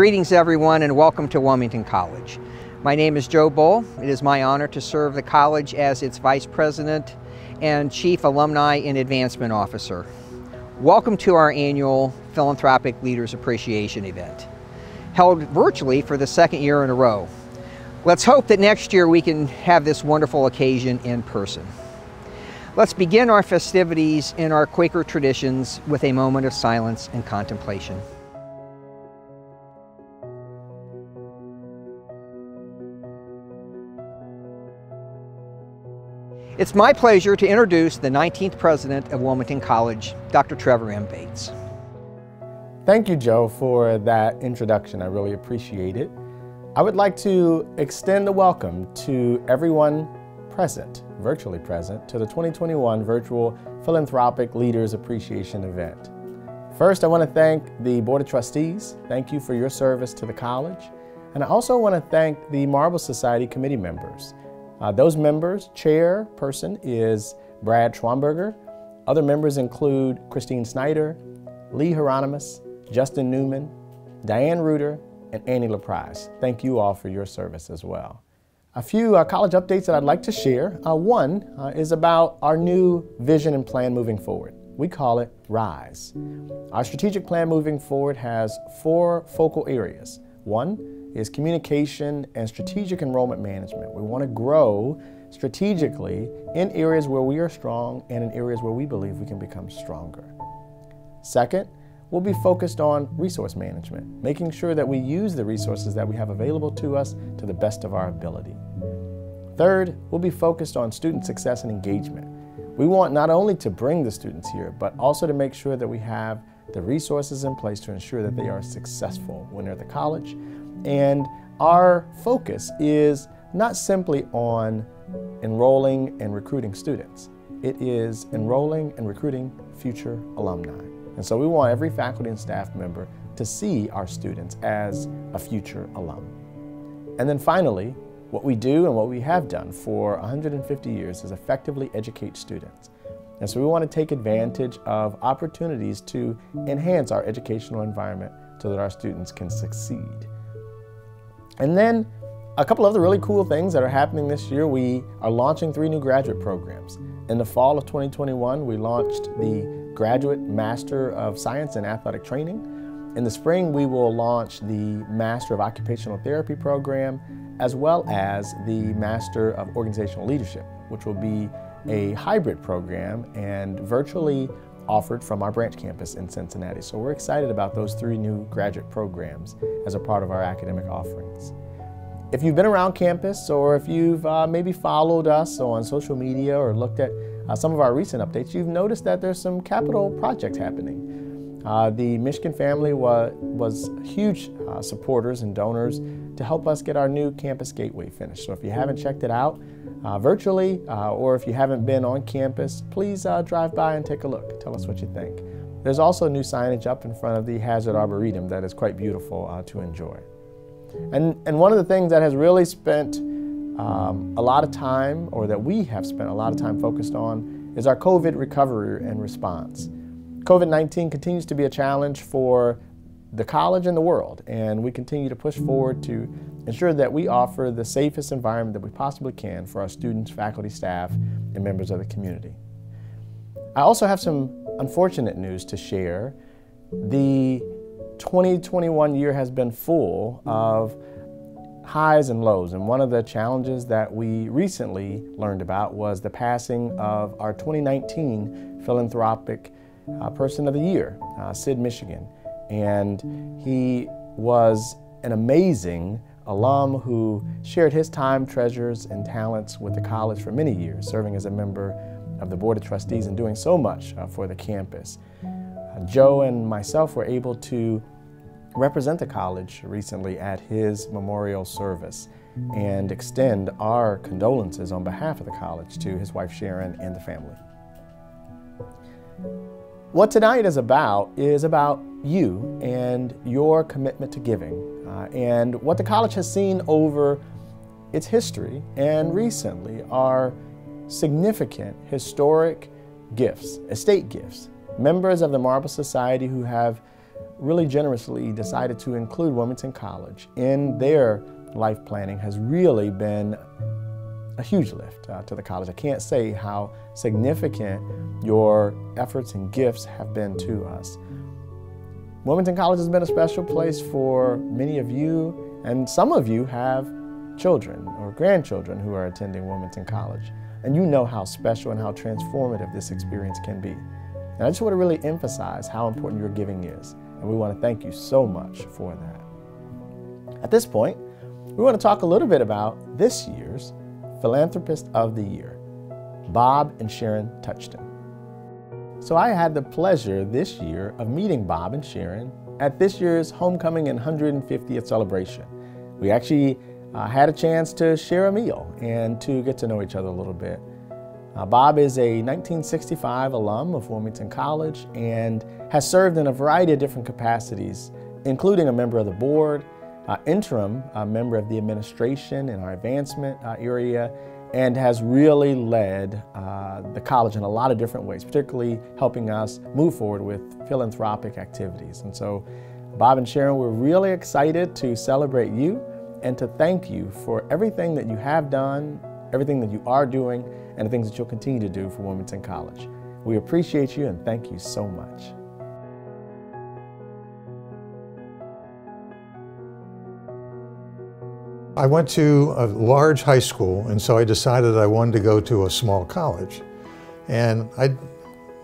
Greetings everyone and welcome to Wilmington College. My name is Joe Bull. It is my honor to serve the college as its Vice President and Chief Alumni and Advancement Officer. Welcome to our annual Philanthropic Leaders Appreciation event, held virtually for the second year in a row. Let's hope that next year we can have this wonderful occasion in person. Let's begin our festivities in our Quaker traditions with a moment of silence and contemplation. It's my pleasure to introduce the 19th President of Wilmington College, Dr. Trevor M. Bates. Thank you, Joe, for that introduction. I really appreciate it. I would like to extend a welcome to everyone present, virtually present, to the 2021 Virtual Philanthropic Leaders Appreciation event. First, I want to thank the Board of Trustees. Thank you for your service to the college. And I also want to thank the Marble Society committee members. Those members, chairperson is Brad Schwamberger. Other members include Christine Snyder, Lee Hieronymus, Justin Newman, Diane Reuter, and Annie LaPrise. Thank you all for your service as well. A few college updates that I'd like to share. One is about our new vision and plan moving forward. We call it RISE. Our strategic plan moving forward has 4 focal areas. One is communication and strategic enrollment management. We want to grow strategically in areas where we are strong and in areas where we believe we can become stronger. Second, we'll be focused on resource management, making sure that we use the resources that we have available to us to the best of our ability. Third, we'll be focused on student success and engagement. We want not only to bring the students here, but also to make sure that we have the resources in place to ensure that they are successful when they're at the college. And our focus is not simply on enrolling and recruiting students. It is enrolling and recruiting future alumni. And so we want every faculty and staff member to see our students as a future alum. And then finally, what we do and what we have done for 150 years is effectively educate students. And so we want to take advantage of opportunities to enhance our educational environment so that our students can succeed. And then a couple other really cool things that are happening this year. We are launching 3 new graduate programs. In the fall of 2021, we launched the Graduate Master of Science in Athletic Training. In the spring, we will launch the Master of Occupational Therapy program, as well as the Master of Organizational Leadership, which will be a hybrid program and virtually offered from our branch campus in Cincinnati. So we're excited about those 3 new graduate programs as a part of our academic offerings. If you've been around campus or if you've maybe followed us on social media or looked at some of our recent updates, you've noticed that there's some capital projects happening. The Michigan family was huge supporters and donors to help us get our new campus gateway finished. So if you haven't checked it out virtually or if you haven't been on campus, please drive by and take a look. Tell us what you think. There's also new signage up in front of the Hazard Arboretum that is quite beautiful to enjoy. And one of the things that has really spent a lot of time, or that we have spent a lot of time focused on, is our COVID recovery and response. COVID-19 continues to be a challenge for the college and the world, and we continue to push forward to ensure that we offer the safest environment that we possibly can for our students, faculty, staff, and members of the community. I also have some unfortunate news to share. The 2021 year has been full of highs and lows, and one of the challenges that we recently learned about was the passing of our 2019 Philanthropic Person of the Year, Sid Michigan. And he was an amazing alum who shared his time, treasures, and talents with the college for many years, serving as a member of the Board of Trustees and doing so much for the campus. Joe and myself were able to represent the college recently at his memorial service and extend our condolences on behalf of the college to his wife Sharon and the family. What tonight is about you and your commitment to giving and what the college has seen over its history and recently are significant historic gifts, estate gifts. Members of the Marble Society who have really generously decided to include Wilmington College in their life planning has really been a huge lift to the college. I can't say how significant your efforts and gifts have been to us. Wilmington College has been a special place for many of you, and some of you have children or grandchildren who are attending Wilmington College. And you know how special and how transformative this experience can be. And I just want to really emphasize how important your giving is. And we want to thank you so much for that. At this point, we want to talk a little bit about this year's Philanthropist of the Year, Bob and Sharon Touchton. So I had the pleasure this year of meeting Bob and Sharon at this year's homecoming and 150th celebration. We actually had a chance to share a meal and to get to know each other a little bit. Bob is a 1965 alum of Wilmington College and has served in a variety of different capacities, including a member of the board, interim member of the administration in our advancement area, and has really led the college in a lot of different ways, particularly helping us move forward with philanthropic activities. And so Bob and Sharon, we're really excited to celebrate you and to thank you for everything that you have done, everything that you are doing, and the things that you'll continue to do for Wilmington College. We appreciate you and thank you so much. I went to a large high school, and so I decided I wanted to go to a small college. And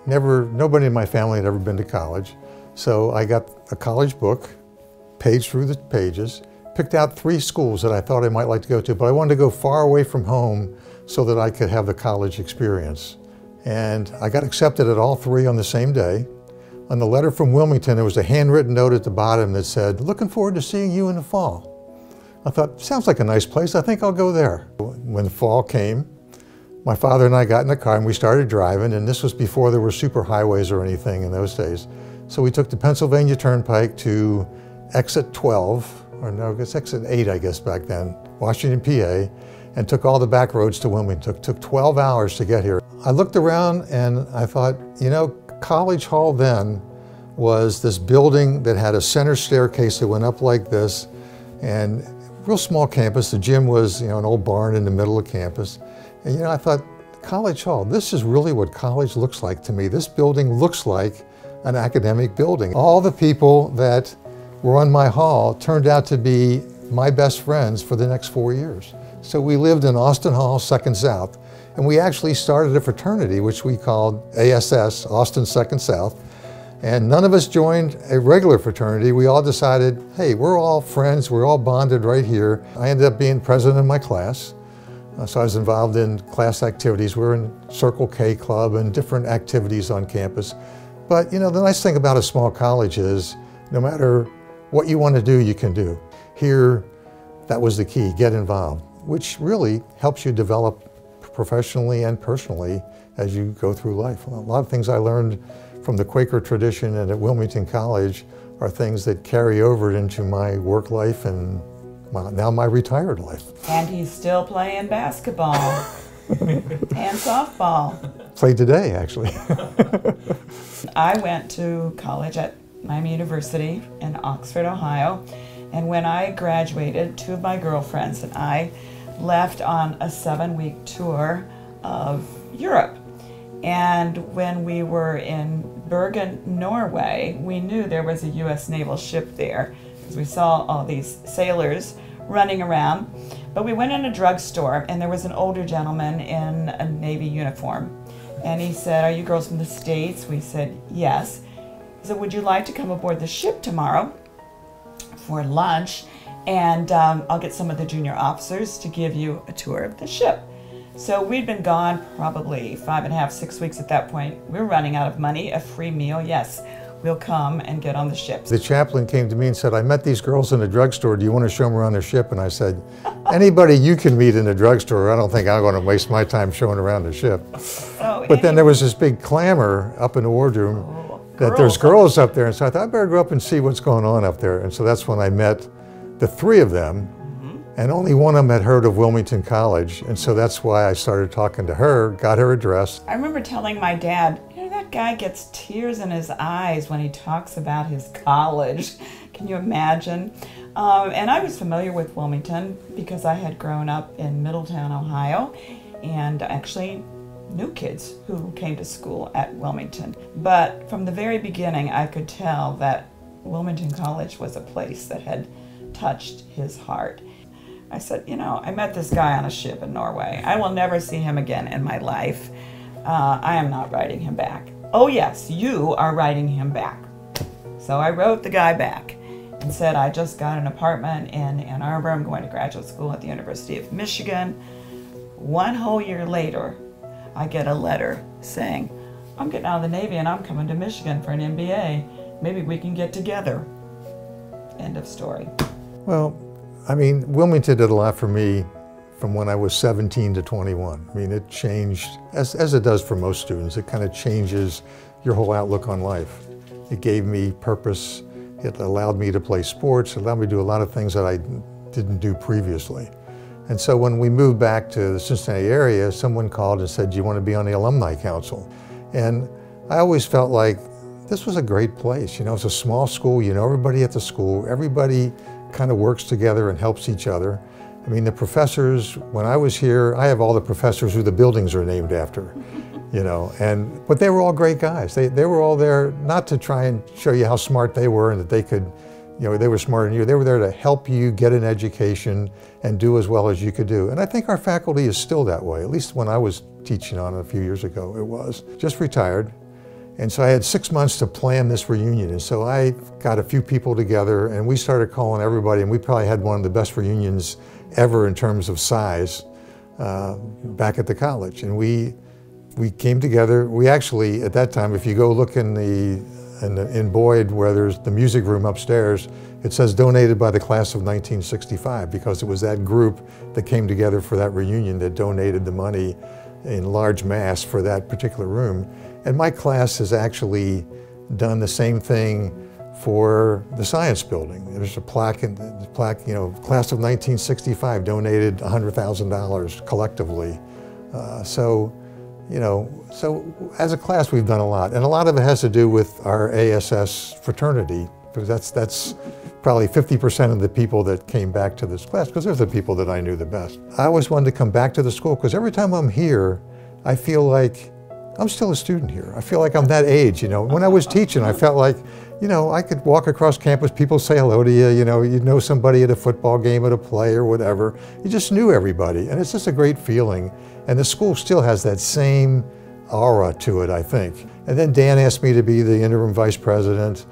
nobody in my family had ever been to college. So I got a college book, paged through the pages, picked out 3 schools that I thought I might like to go to, but I wanted to go far away from home so that I could have the college experience. And I got accepted at all 3 on the same day. On the letter from Wilmington, there was a handwritten note at the bottom that said, "Looking forward to seeing you in the fall." I thought, sounds like a nice place, I think I'll go there. When the fall came, my father and I got in the car and we started driving, and this was before there were super highways or anything in those days. So we took the Pennsylvania Turnpike to exit 12, or no, it's exit 8, I guess, back then, Washington, PA, and took all the back roads to Wilmington. It took 12 hours to get here. I looked around and I thought, you know, College Hall then was this building that had a center staircase that went up like this, and real small campus. The gym was, you know, an old barn in the middle of campus. And, you know, I thought, College Hall, this is really what college looks like to me. This building looks like an academic building. All the people that were on my hall turned out to be my best friends for the next 4 years. So we lived in Austin Hall, 2nd South, and we actually started a fraternity, which we called ASS, Austin 2nd South. And none of us joined a regular fraternity. We all decided, hey, we're all friends, we're all bonded right here. I ended up being president of my class. So I was involved in class activities. We were in Circle K Club and different activities on campus. But you know, the nice thing about a small college is no matter what you want to do, you can do. Here, that was the key, get involved, which really helps you develop professionally and personally as you go through life. A lot of things I learned from the Quaker tradition and at Wilmington College are things that carry over into my work life and now my retired life. And he's still playing basketball and softball. Played today, actually. I went to college at Miami University in Oxford, Ohio, and when I graduated, 2 of my girlfriends and I left on a 7-week tour of Europe. And when we were in Bergen, Norway, we knew there was a U.S. naval ship there because we saw all these sailors running around. But we went in a drugstore and there was an older gentleman in a Navy uniform. And he said, "Are you girls from the States?" We said, "Yes." He said, "Would you like to come aboard the ship tomorrow for lunch? And I'll get some of the junior officers to give you a tour of the ship." So we'd been gone probably 5.5, 6 weeks at that point. We were running out of money, a free meal, yes. We'll come and get on the ship. The chaplain came to me and said, "I met these girls in the drugstore. Do you want to show them around the ship?" And I said, "Anybody you can meet in the drugstore. I don't think I'm going to waste my time showing around the ship." But then there was this big clamor up in the wardroom that there's girls up there. And so I thought, I better go up and see what's going on up there. And so that's when I met the 3 of them. And only one of them had heard of Wilmington College, and so that's why I started talking to her, got her address. I remember telling my dad, you know, that guy gets tears in his eyes when he talks about his college. Can you imagine? And I was familiar with Wilmington because I had grown up in Middletown, Ohio, and actually knew kids who came to school at Wilmington. But from the very beginning, I could tell that Wilmington College was a place that had touched his heart. I said, you know, I met this guy on a ship in Norway. I will never see him again in my life. I am not writing him back. Oh yes, you are writing him back. So I wrote the guy back and said, I just got an apartment in Ann Arbor. I'm going to graduate school at the University of Michigan. 1 whole year later, I get a letter saying, I'm getting out of the Navy and I'm coming to Michigan for an MBA. Maybe we can get together. End of story. Well, I mean, Wilmington did a lot for me from when I was 17 to 21. I mean, it changed, as it does for most students, it kind of changes your whole outlook on life. It gave me purpose. It allowed me to play sports. It allowed me to do a lot of things that I didn't do previously. And so when we moved back to the Cincinnati area, someone called and said, do you want to be on the alumni council? And I always felt like this was a great place. You know, it's a small school, you know everybody at the school, everybody kind of works together and helps each other. I mean, the professors, when I was here, I have all the professors who the buildings are named after, you know, but they were all great guys. They were all there not to try and show you how smart they were and that they could, you know, they were smarter than you. They were there to help you get an education and do as well as you could do. And I think our faculty is still that way, at least when I was teaching on it a few years ago, it was. Just retired. And so I had 6 months to plan this reunion. And so I got a few people together and we started calling everybody, and we probably had one of the best reunions ever in terms of size back at the college. And we came together. We actually, at that time, if you go look in Boyd where there's the music room upstairs, it says donated by the class of 1965, because it was that group that came together for that reunion that donated the money in large mass for that particular room. And my class has actually done the same thing for the science building. There's a plaque, you know, class of 1965 donated $100,000 collectively. So, you know, so as a class we've done a lot, and a lot of it has to do with our ASS fraternity, because that's probably 50% of the people that came back to this class, because they're the people that I knew the best. I always wanted to come back to the school, because every time I'm here, I feel like I'm still a student here. I feel like I'm that age, you know. When I was teaching, I felt like, you know, I could walk across campus, people say hello to you, you know, you'd know somebody at a football game, at a play or whatever. You just knew everybody, and it's just a great feeling. And the school still has that same aura to it, I think. And then Dan asked me to be the interim vice president,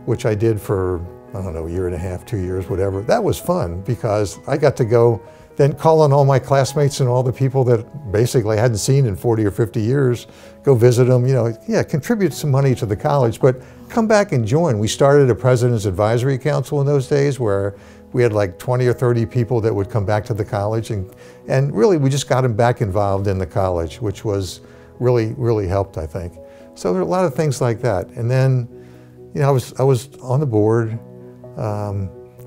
which I did for, I don't know, a year and a half, 2 years, whatever. That was fun because I got to go then call on all my classmates and all the people that basically I hadn't seen in 40 or 50 years, go visit them, you know, yeah, contribute some money to the college, but come back and join. We started a President's Advisory Council in those days where we had like 20 or 30 people that would come back to the college, and really we just got them back involved in the college, which was really helped, I think. So there are a lot of things like that. And then, you know, I was on the board.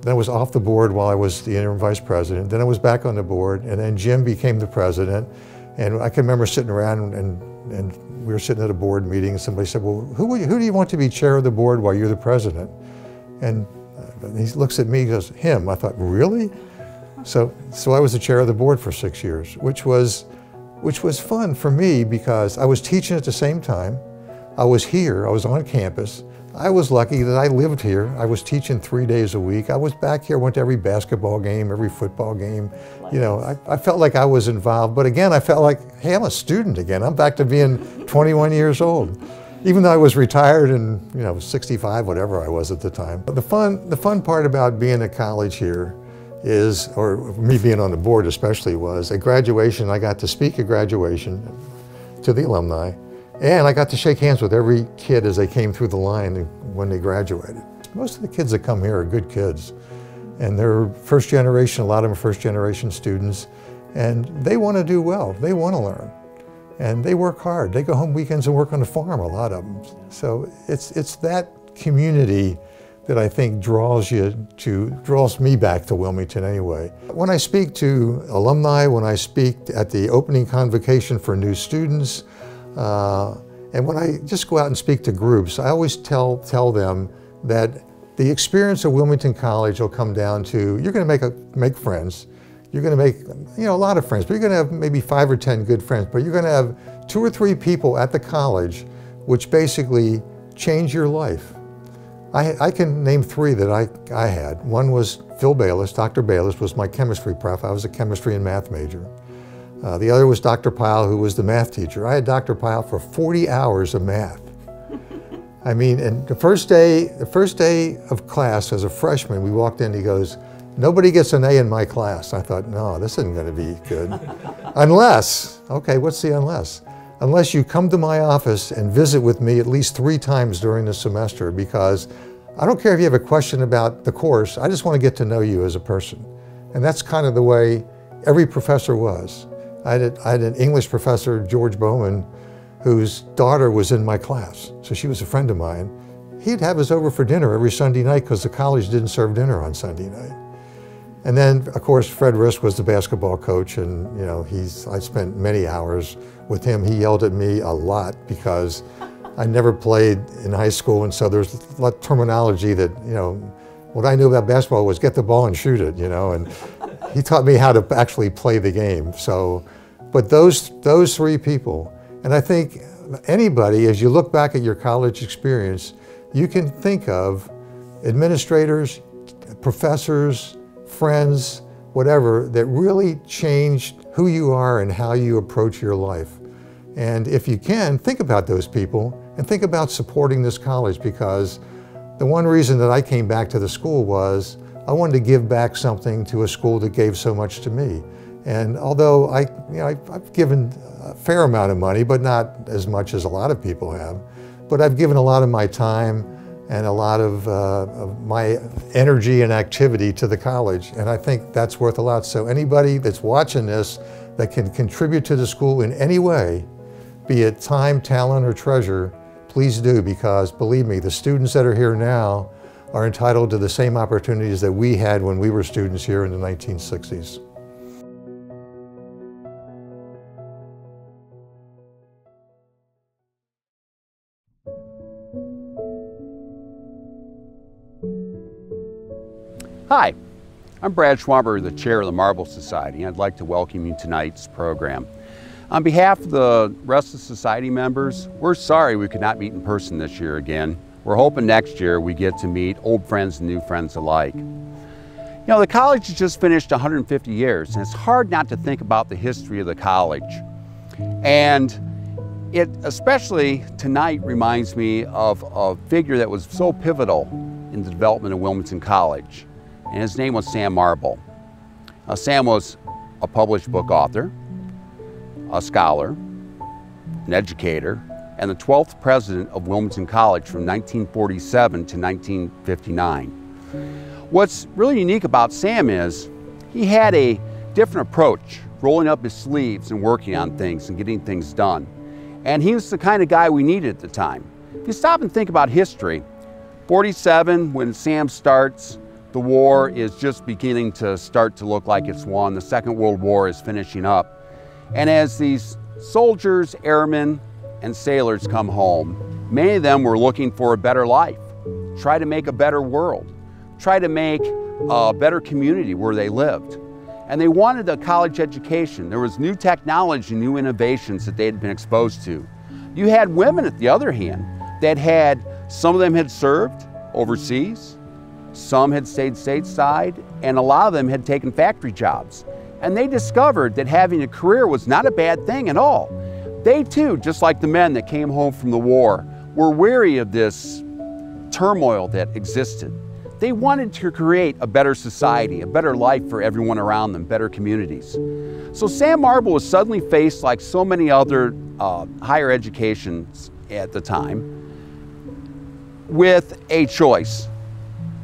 Then I was off the board while I was the interim vice president. Then I was back on the board, and then Jim became the president. And I can remember sitting around and we were sitting at a board meeting, and somebody said, well, who do you want to be chair of the board while you're the president? And he looks at me, he goes, him. I thought, really? So I was the chair of the board for 6 years, which was fun for me because I was teaching at the same time. I was here, I was on campus. I was lucky that I lived here. I was teaching 3 days a week. I was back here, went to every basketball game, every football game. You know, I felt like I was involved, but again, I felt like, hey, I'm a student again. I'm back to being 21 years old. Even though I was retired and, you know, 65, whatever I was at the time. But the fun part about being at college here is, or me being on the board especially, was at graduation, I got to speak at graduation to the alumni. And I got to shake hands with every kid as they came through the line when they graduated. Most of the kids that come here are good kids. And they're first generation, a lot of them are first generation students. And they want to do well, they want to learn. And they work hard. They go home weekends and work on the farm, a lot of them. So it's that community that I think draws me back to Wilmington anyway. When I speak to alumni, when I speak at the opening convocation for new students, and when I just go out and speak to groups, I always tell them that the experience of Wilmington College will come down to, you're going to make friends. You're going to make, a lot of friends, but you're going to have maybe 5 or 10 good friends, but you're going to have 2 or 3 people at the college which basically change your life. I can name 3 that I had. One was Phil Bayless. Dr. Bayless was my chemistry prof. I was a chemistry and math major. The other was Dr. Pyle, who was the math teacher. I had Dr. Pyle for 40 hours of math. I mean, and the first day of class as a freshman, we walked in, he goes, "Nobody gets an A in my class." I thought, no, this isn't going to be good. Unless, okay, what's the unless? Unless you come to my office and visit with me at least 3 times during the semester, because I don't care if you have a question about the course, I just want to get to know you as a person. And that's kind of the way every professor was. I had an English professor, George Bowman, whose daughter was in my class, so she was a friend of mine. He'd have us over for dinner every Sunday night because the college didn't serve dinner on Sunday night. And then, of course, Fred Risk was the basketball coach, and I spent many hours with him. He yelled at me a lot because I never played in high school, and so there's a lot of terminology that, what I knew about basketball was get the ball and shoot it, and he taught me how to actually play the game. So, but those 3 people, and I think anybody, as you look back at your college experience, you can think of administrators, professors, friends, whatever, that really changed who you are and how you approach your life. And if you can, think about those people and think about supporting this college, because the one reason that I came back to the school was I wanted to give back something to a school that gave so much to me. And although I've given a fair amount of money, but not as much as a lot of people have, but I've given a lot of my time and a lot of my energy and activity to the college, and I think that's worth a lot. So anybody that's watching this that can contribute to the school in any way, be it time, talent, or treasure, please do, because believe me, the students that are here now are entitled to the same opportunities that we had when we were students here in the 1960s. Hi, I'm Brad Schwamber, the chair of the Marble Society, and I'd like to welcome you to tonight's program. On behalf of the rest of the society members, we're sorry we could not meet in person this year again. We're hoping next year we get to meet old friends and new friends alike. The college has just finished 150 years, and it's hard not to think about the history of the college. And it especially tonight reminds me of a figure that was so pivotal in the development of Wilmington College. And his name was Sam Marble. Sam was a published book author, a scholar, an educator, and the 12th president of Wilmington College from 1947 to 1959. What's really unique about Sam is he had a different approach, rolling up his sleeves and working on things and getting things done. And he was the kind of guy we needed at the time. If you stop and think about history, 47, when Sam starts, the war is just beginning to start to look like it's won. The Second World War is finishing up. And as these soldiers, airmen, and sailors come home, many of them were looking for a better life, try to make a better world, try to make a better community where they lived. And they wanted a college education. There was new technology, new innovations that they had been exposed to. You had women, at the other hand, that some of them had served overseas, some had stayed stateside, and a lot of them had taken factory jobs. And they discovered that having a career was not a bad thing at all. They too, just like the men that came home from the war, were weary of this turmoil that existed. They wanted to create a better society, a better life for everyone around them, better communities. So Sam Marble was suddenly faced, like so many other higher educations at the time, with a choice: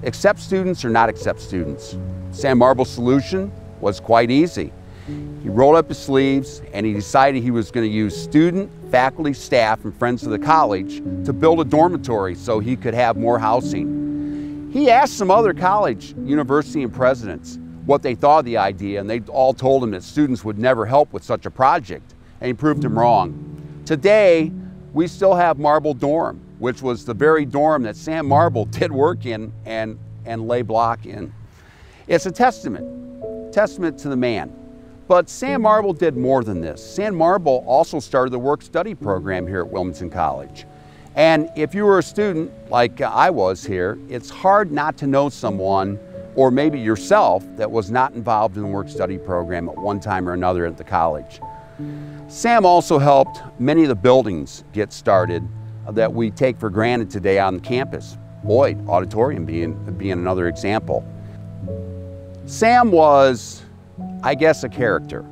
accept students or not accept students. Sam Marble's solution was quite easy. He rolled up his sleeves and he decided he was going to use student, faculty, staff, and friends of the college to build a dormitory so he could have more housing. He asked some other college, university, and presidents what they thought of the idea, and they all told him that students would never help with such a project, and he proved him wrong. Today, we still have Marble Dorm, which was the very dorm that Sam Marble did work in and lay block in. It's a testament to the man. But Sam Marble did more than this. Sam Marble also started the work-study program here at Wilmington College. And if you were a student like I was here, it's hard not to know someone, or maybe yourself, that was not involved in the work-study program at one time or another at the college. Sam also helped many of the buildings get started that we take for granted today on campus. Boyd Auditorium being another example. Sam was, I guess, a character.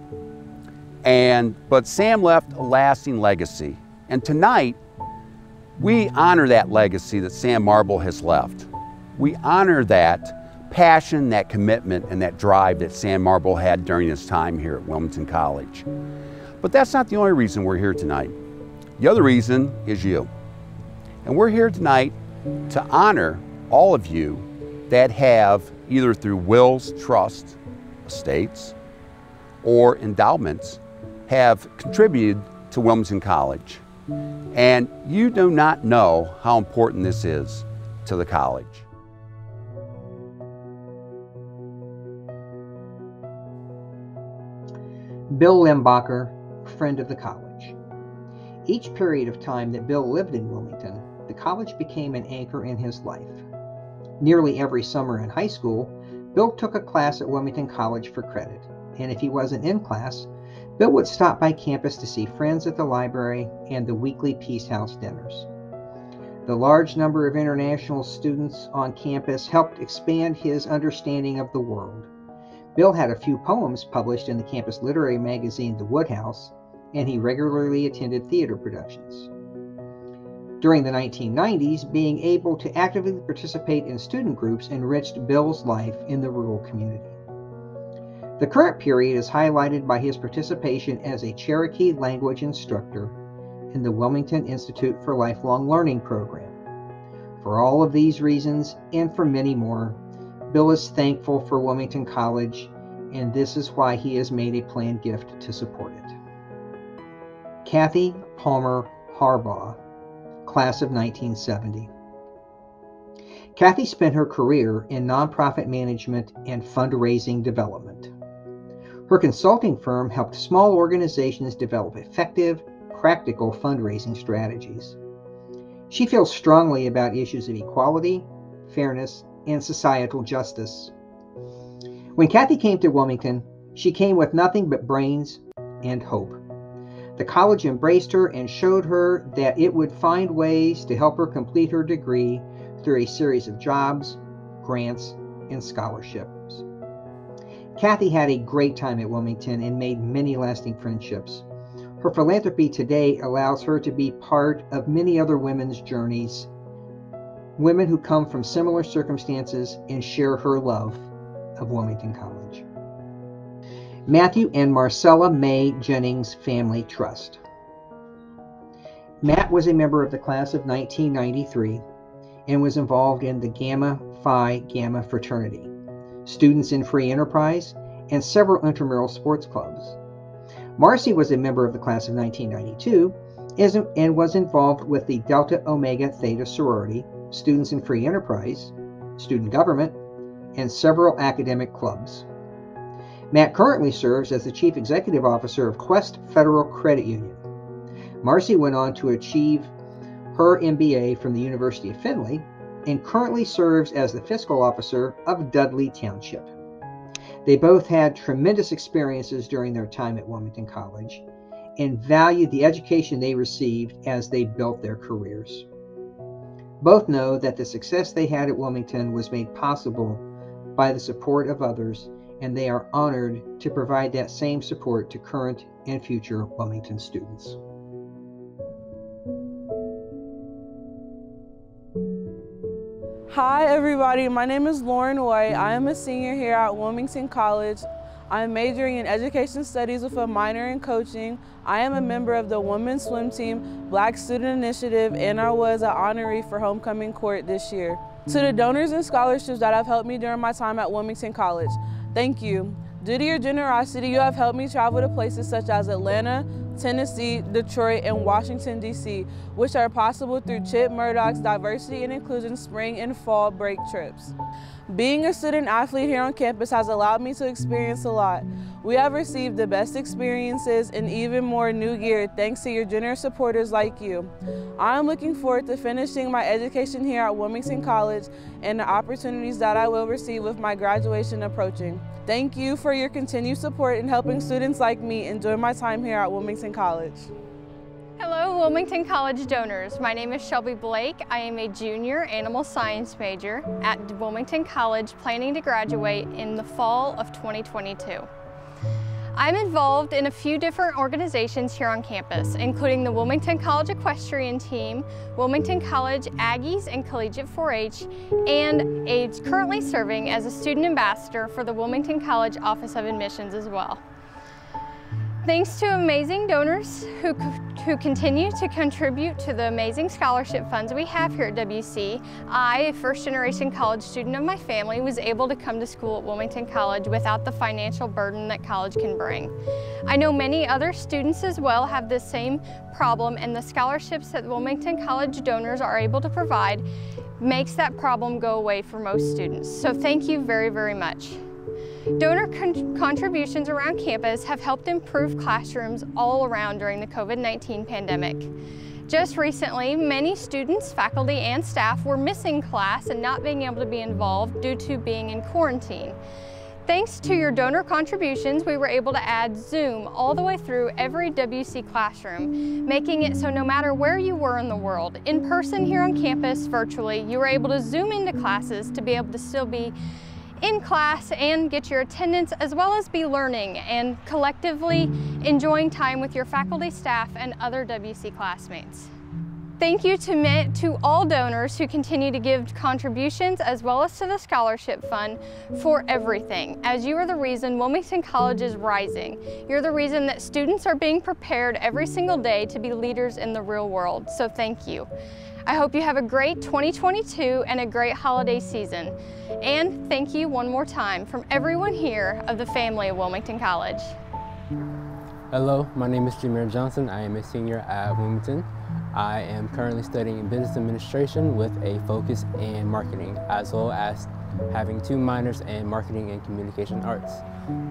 But Sam left a lasting legacy. And tonight, we honor that legacy that Sam Marble has left. We honor that passion, that commitment, and that drive that Sam Marble had during his time here at Wilmington College. But that's not the only reason we're here tonight. The other reason is you. And we're here tonight to honor all of you that have, either through wills, trusts, estates, or endowments, have contributed to Wilmington College. And you do not know how important this is to the college. Bill Limbacher, friend of the college. Each period of time that Bill lived in Wilmington, the college became an anchor in his life. Nearly every summer in high school, Bill took a class at Wilmington College for credit, and if he wasn't in class, Bill would stop by campus to see friends at the library and the weekly Peace House dinners. The large number of international students on campus helped expand his understanding of the world. Bill had a few poems published in the campus literary magazine The Woodhouse, and he regularly attended theater productions. During the 1990s, being able to actively participate in student groups enriched Bill's life in the rural community. The current period is highlighted by his participation as a Cherokee language instructor in the Wilmington Institute for Lifelong Learning program. For all of these reasons, and for many more, Bill is thankful for Wilmington College, and this is why he has made a planned gift to support it. Kathie Palmer Harbaugh, class of 1970. Kathie spent her career in nonprofit management and fundraising development. Her consulting firm helped small organizations develop effective, practical fundraising strategies. She feels strongly about issues of equality, fairness, and societal justice. When Kathie came to Wilmington, she came with nothing but brains and hope. The college embraced her and showed her that it would find ways to help her complete her degree through a series of jobs, grants, and scholarships. Kathie had a great time at Wilmington and made many lasting friendships. Her philanthropy today allows her to be part of many other women's journeys, women who come from similar circumstances and share her love of Wilmington College. Matthew and Marcella May Jennings Family Trust. Matt was a member of the class of 1993 and was involved in the Gamma Phi Gamma fraternity, Students in Free Enterprise, and several intramural sports clubs. Marcy was a member of the class of 1992 and was involved with the Delta Omega Theta sorority, Students in Free Enterprise, student government, and several academic clubs. Matt currently serves as the Chief Executive Officer of Quest Federal Credit Union. Marcy went on to achieve her MBA from the University of Findlay and currently serves as the Fiscal Officer of Dudley Township. They both had tremendous experiences during their time at Wilmington College and valued the education they received as they built their careers. Both know that the success they had at Wilmington was made possible by the support of others, and they are honored to provide that same support to current and future Wilmington students. Hi everybody, my name is Lauryn White. I am a senior here at Wilmington College. I am majoring in education studies with a minor in coaching. I am a member of the women's swim team, Black Student Initiative, and I was an honoree for homecoming court this year. To the donors and scholarships that have helped me during my time at Wilmington College, thank you. Due to your generosity, you have helped me travel to places such as Atlanta, Tennessee, Detroit, and Washington, D.C., which are possible through Chip Murdoch's Diversity and Inclusion Spring and Fall Break trips. Being a student athlete here on campus has allowed me to experience a lot. We have received the best experiences and even more new gear thanks to your generous supporters like you. I am looking forward to finishing my education here at Wilmington College and the opportunities that I will receive with my graduation approaching. Thank you for your continued support in helping students like me enjoy my time here at Wilmington College. Hello, Wilmington College donors. My name is Shelby Blake. I am a junior animal science major at Wilmington College, planning to graduate in the fall of 2022. I'm involved in a few different organizations here on campus, including the Wilmington College Equestrian Team, Wilmington College Aggies and Collegiate 4-H, and is currently serving as a student ambassador for the Wilmington College Office of Admissions as well. Thanks to amazing donors who continue to contribute to the amazing scholarship funds we have here at WC, I, a first-generation college student of my family, was able to come to school at Wilmington College without the financial burden that college can bring. I know many other students as well have the same problem, and the scholarships that Wilmington College donors are able to provide makes that problem go away for most students. So thank you very, very much. Donor contributions around campus have helped improve classrooms all around during the COVID-19 pandemic. Just recently, many students, faculty, and staff were missing class and not being able to be involved due to being in quarantine. Thanks to your donor contributions, we were able to add Zoom all the way through every WC classroom, making it so no matter where you were in the world, in person here on campus, virtually, you were able to Zoom into classes to be able to still be in class and get your attendance, as well as be learning and collectively enjoying time with your faculty, staff, and other WC classmates. Thank you to all donors who continue to give contributions, as well as to the scholarship fund, for everything, as you are the reason Wilmington College is rising. You're the reason that students are being prepared every single day to be leaders in the real world, so thank you. I hope you have a great 2022 and a great holiday season. And thank you one more time from everyone here of the family of Wilmington College. Hello, my name is Jameer Johnson. I am a senior at Wilmington. I am currently studying business administration with a focus in marketing, as well as having 2 minors in marketing and communication arts.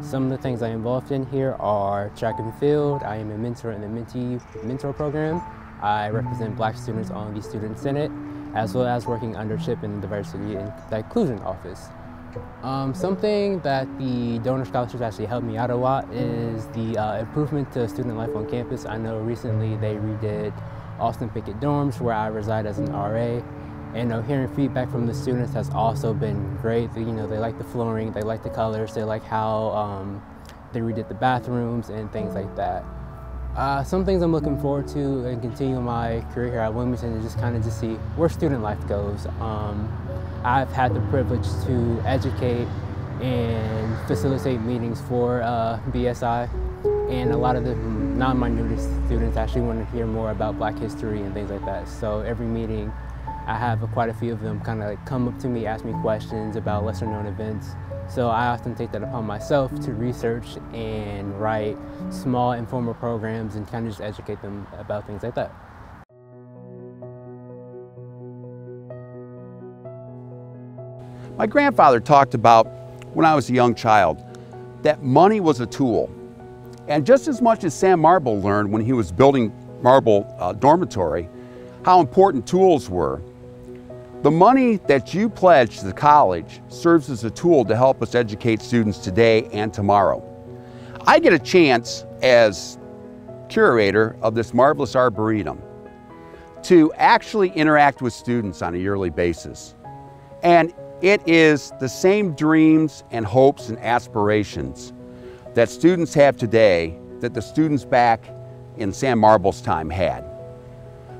Some of the things I'm involved in here are track and field. I am a mentor in the Mentee Mentor program. I represent Black students on the Student Senate, as well as working under CHIP in the Diversity and Inclusion Office. Something that the donor scholarships actually helped me out a lot is the improvement to student life on campus. I know recently they redid Austin Pickett dorms where I reside as an RA, and hearing feedback from the students has also been great. They like the flooring, they like the colors, they like how they redid the bathrooms and things like that. Some things I'm looking forward to and continuing my career here at Wilmington is just kind of to see where student life goes. I've had the privilege to educate and facilitate meetings for BSI, and a lot of the non-minority students actually want to hear more about Black history and things like that. So every meeting, I have quite a few of them kind of come up to me, ask me questions about lesser known events. So I often take that upon myself to research and write small informal programs and kind of just educate them about things like that. My grandfather talked about, when I was a young child, that money was a tool. And just as much as Sam Marble learned when he was building Marble Dormitory, how important tools were, the money that you pledge to the college serves as a tool to help us educate students today and tomorrow. I get a chance as curator of this marvelous arboretum to actually interact with students on a yearly basis. And it is the same dreams and hopes and aspirations that students have today that the students back in Sam Marble's time had.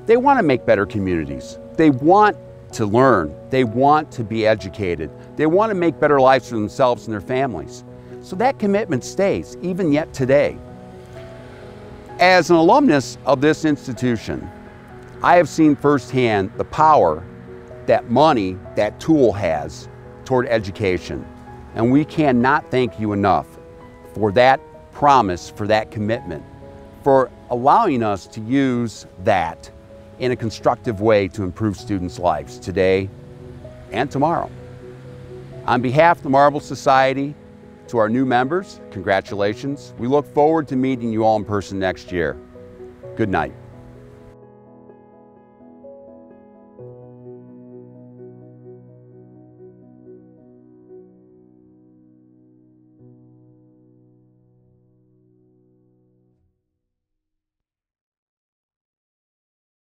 They want to make better communities. They want to learn. They want to be educated. They want to make better lives for themselves and their families. So that commitment stays, even yet today. As an alumnus of this institution, I have seen firsthand the power that money, that tool has toward education. And we cannot thank you enough for that promise, for that commitment, for allowing us to use that in a constructive way to improve students' lives today and tomorrow. On behalf of the Marble Society, to our new members, congratulations. We look forward to meeting you all in person next year. Good night.